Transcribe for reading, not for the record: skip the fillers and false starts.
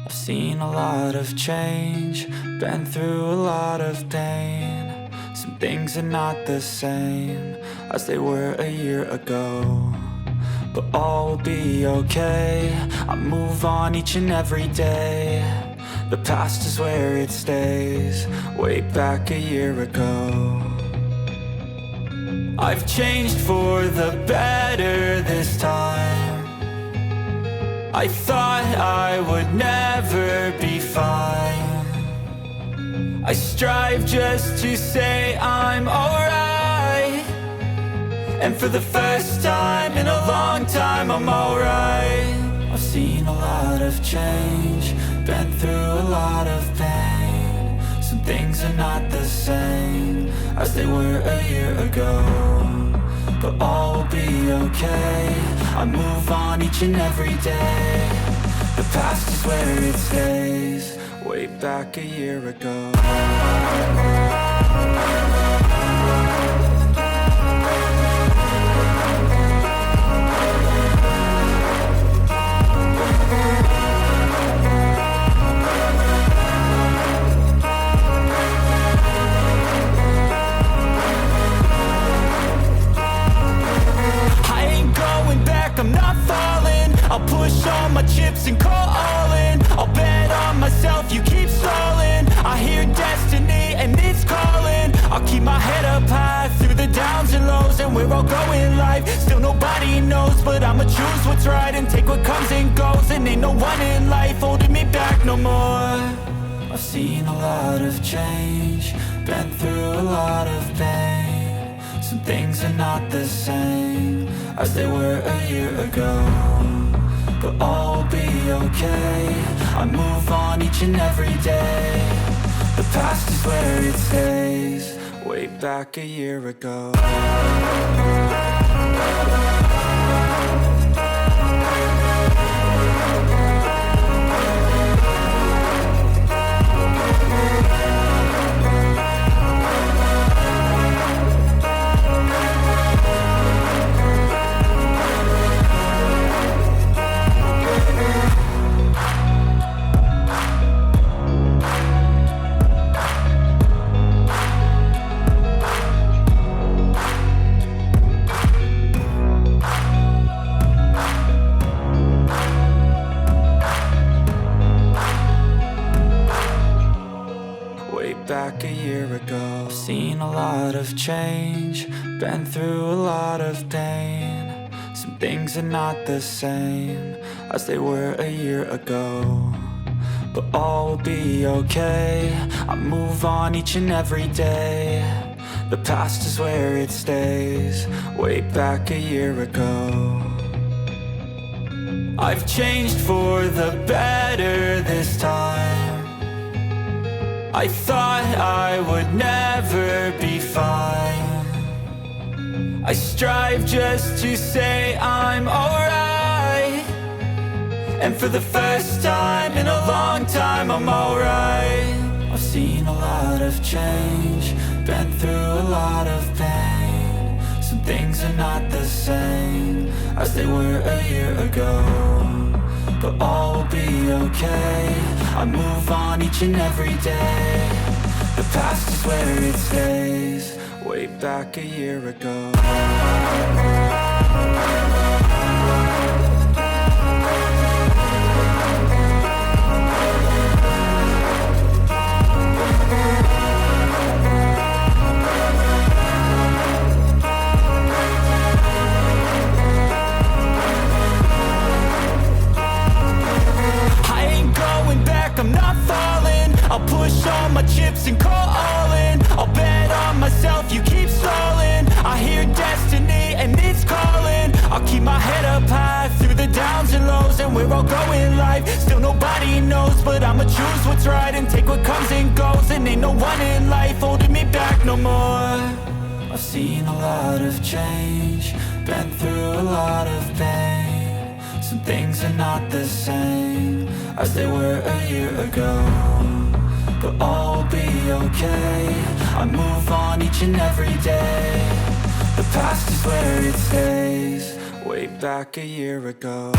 I've seen a lot of change, been through a lot of pain. Some things are not the same as they were a year ago, but all will be okay. I move on each and every day. The past is where it stays, way back a year ago. I've changed for the better this time. I thought I would never be fine. I strive just to say I'm alright, and for the first time in a long time I'm alright. I've seen a lot of change, been through a lot of pain. Some things are not the same as they were a year ago, but all will be okay. I move on each and every day. The past is where it stays, way back a year ago. I'm not falling, I'll push all my chips and call all in. I'll bet on myself, you keep stalling. I hear destiny and it's calling. I'll keep my head up high through the downs and lows, and we're all going live. Still nobody knows, but I'ma choose what's right and take what comes and goes. And ain't no one in life holding me back no more. I've seen a lot of change, been through a lot of pain. Some things are not the same as they were a year ago, but all will be okay. I move on each and every day. The past is where it stays, way back a year ago. Back a year ago, I've seen a lot of change, been through a lot of pain. Some things are not the same as they were a year ago, but all will be okay. I move on each and every day. The past is where it stays, way back a year ago. I've changed for the better this time. I thought I would never be fine. I strive just to say I'm alright, and for the first time in a long time I'm alright. I've seen a lot of change, been through a lot of pain. Some things are not the same as they were a year ago, but all will be okay. I move on each and every day. The past is where it stays, way back a year ago. I'm not falling, I'll push all my chips and call all in. I'll bet on myself, you keep stalling. I hear destiny and it's calling. I'll keep my head up high through the downs and lows, and we're all going live. Still nobody knows, but I'ma choose what's right and take what comes and goes. And ain't no one in life holding me back no more. I've seen a lot of change, been through a lot of pain. Some things are not the same as they were a year ago, but all will be okay. I move on each and every day. The past is where it stays, way back a year ago.